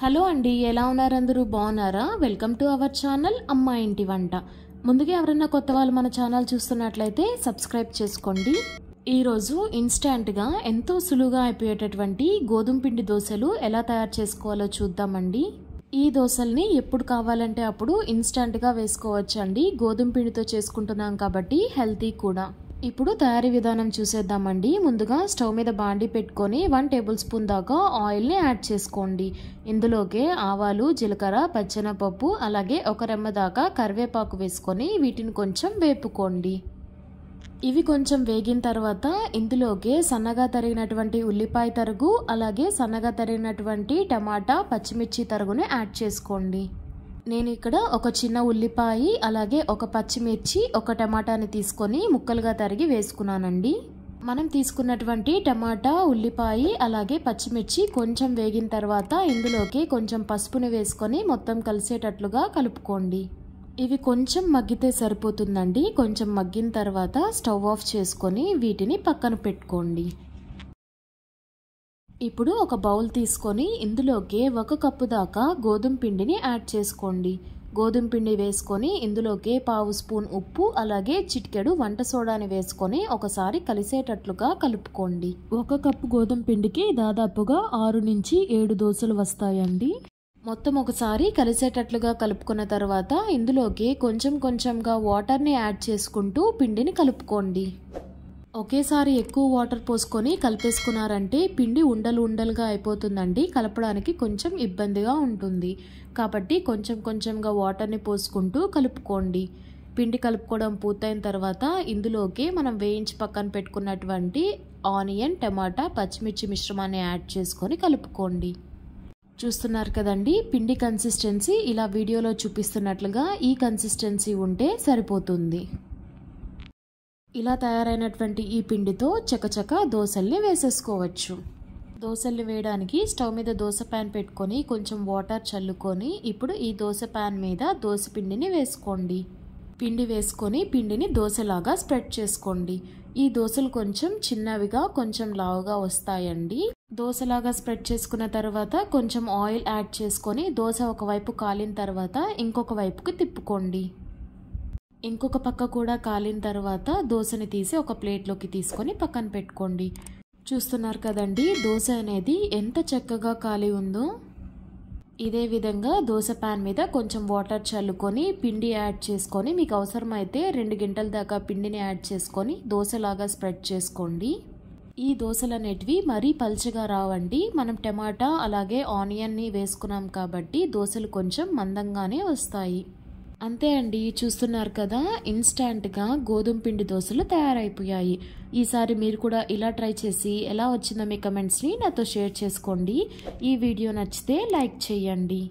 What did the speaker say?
Hello అండి, ఎలా ఉన్నారు? అందరూ బాగున్నారా? వెల్కమ్ టు అవర్ ఛానల్ అమ్మ ఇంటి వంట. ముందుగా ఎవరైనా కొత్త వాళ్ళు మన ఛానల్ చూస్తున్నట్లయితే సబ్స్క్రైబ్ చేసుకోండి. ఈరోజు ఇన్స్టాంట్గా ఎంతో సులువుగా అయిపోయేటటువంటి గోధుమ పిండి దోశలు ఎలా తయారు చేసుకోవాలో చూద్దామండి. ఈ దోశల్ని ఎప్పుడు కావాలంటే అప్పుడు ఇన్స్టాంట్గా వేసుకోవచ్చండి. గోధుమ పిండితో చేసుకుంటున్నాం కాబట్టి హెల్తీ కూడా. ఇప్పుడు తయారీ విధానం చూసేద్దామండి. ముందుగా స్టవ్ మీద బాండి పెట్టుకొని 1 టేబుల్ స్పూన్ దాకా ఆయిల్ని యాడ్ చేసుకోండి. ఇందులోకి ఆవాలు, జీలకర్ర, పచ్చెనపప్పు అలాగే ఒక రెమ్మ దాకా కరివేపాకు వేసుకొని వీటిని కొంచెం వేపుకోండి. ఇవి కొంచెం వేగిన తర్వాత ఇందులోకి సన్నగా తరిగినటువంటి ఉల్లిపాయ తరుగు అలాగే సన్నగా తరిగినటువంటి టమాటా, పచ్చిమిర్చి తరుగుని యాడ్ చేసుకోండి. నేను ఇక్కడ ఒక చిన్న ఉల్లిపాయ అలాగే ఒక పచ్చిమిర్చి, ఒక టమాటాని తీసుకొని ముక్కలుగా తరిగి వేసుకున్నానండి. మనం తీసుకున్నటువంటి టమాటా, ఉల్లిపాయ అలాగే పచ్చిమిర్చి కొంచెం వేగిన తర్వాత ఇందులోకి కొంచెం పసుపుని వేసుకొని మొత్తం కలిసేటట్లుగా కలుపుకోండి. ఇవి కొంచెం మగ్గితే సరిపోతుందండి. కొంచెం మగ్గిన తర్వాత స్టవ్ ఆఫ్ చేసుకొని వీటిని పక్కన పెట్టుకోండి. ఇప్పుడు ఒక బౌల్ తీసుకొని ఇందులోకి 1 కప్పు దాకా గోధుమ పిండిని యాడ్ చేసుకోండి. గోధుమ పిండి వేసుకొని ఇందులోకి 1/2 స్పూన్ ఉప్పు అలాగే చిటికెడు వంట సోడాని వేసుకొని ఒకసారి కలిసేటట్లుగా కలుపుకోండి. 1 కప్పు గోధుమ పిండికి దాదాపుగా 6 నుంచి 7 దోశలు వస్తాయండి. మొత్తం ఒకసారి కలిసేటట్లుగా కలుపుకున్న తర్వాత ఇందులోకి కొంచెం కొంచెంగా వాటర్ని యాడ్ చేసుకుంటూ పిండిని కలుపుకోండి. ఒకేసారి ఎక్కువ వాటర్ పోసుకొని కలిపేసుకున్నారంటే పిండి ఉండలుగా అయిపోతుందండి. కలపడానికి కొంచెం ఇబ్బందిగా ఉంటుంది. కాబట్టి కొంచెం కొంచెంగా వాటర్ని పోసుకుంటూ కలుపుకోండి. పిండి కలుపుకోవడం పూర్తయిన తర్వాత ఇందులోకి మనం వేయించి పక్కన పెట్టుకున్నటువంటి ఆనియన్, టమాటా, పచ్చిమిర్చి మిశ్రమాన్ని యాడ్ చేసుకొని కలుపుకోండి. చూస్తున్నారు కదండి, పిండి కన్సిస్టెన్సీ ఇలా వీడియోలో చూపిస్తున్నట్లుగా ఈ కన్సిస్టెన్సీ ఉంటే సరిపోతుంది. ఇలా తయారైనటువంటి ఈ పిండితో చకచక దోశల్ని వేసేసుకోవచ్చు. దోశల్ని వేయడానికి స్టవ్ మీద దోశ ప్యాన్ పెట్టుకొని కొంచెం వాటర్ చల్లుకొని ఇప్పుడు ఈ దోశ ప్యాన్ మీద దోశ పిండిని వేసుకోండి. పిండి వేసుకొని పిండిని దోశలాగా స్ప్రెడ్ చేసుకోండి. ఈ దోశలు కొంచెం చిన్నవిగా కొంచెం లావుగా వస్తాయండి. దోశలాగా స్ప్రెడ్ చేసుకున్న తర్వాత కొంచెం ఆయిల్ యాడ్ చేసుకొని దోశ ఒకవైపు కాలిన తర్వాత ఇంకొక వైపుకి తిప్పుకోండి. ఇంకొక పక్క కూడా కాలిన తర్వాత దోశని తీసి ఒక ప్లేట్లోకి తీసుకొని పక్కన పెట్టుకోండి. చూస్తున్నారు కదండి, దోశ అనేది ఎంత చక్కగా కాలి ఉందో. ఇదే విధంగా దోశ ప్యాన్ మీద కొంచెం వాటర్ చల్లుకొని పిండి యాడ్ చేసుకొని మీకు అవసరమైతే 2 గంటల దాకా పిండిని యాడ్ చేసుకొని దోశలాగా స్ప్రెడ్ చేసుకోండి. ఈ దోశలు అనేటివి మరీ పల్చగా రావండి. మనం టమాటా అలాగే ఆనియన్ని వేసుకున్నాం కాబట్టి దోశలు కొంచెం మందంగానే వస్తాయి. అంతే అండి, చూస్తున్నారు కదా, ఇన్స్టాంట్గా గోధుమ పిండి దోశలు తయారైపోయాయి. ఈసారి మీరు కూడా ఇలా ట్రై చేసి ఎలా వచ్చిందో మీ కమెంట్స్ని నాతో షేర్ చేసుకోండి. ఈ వీడియో నచ్చితే లైక్ చేయండి.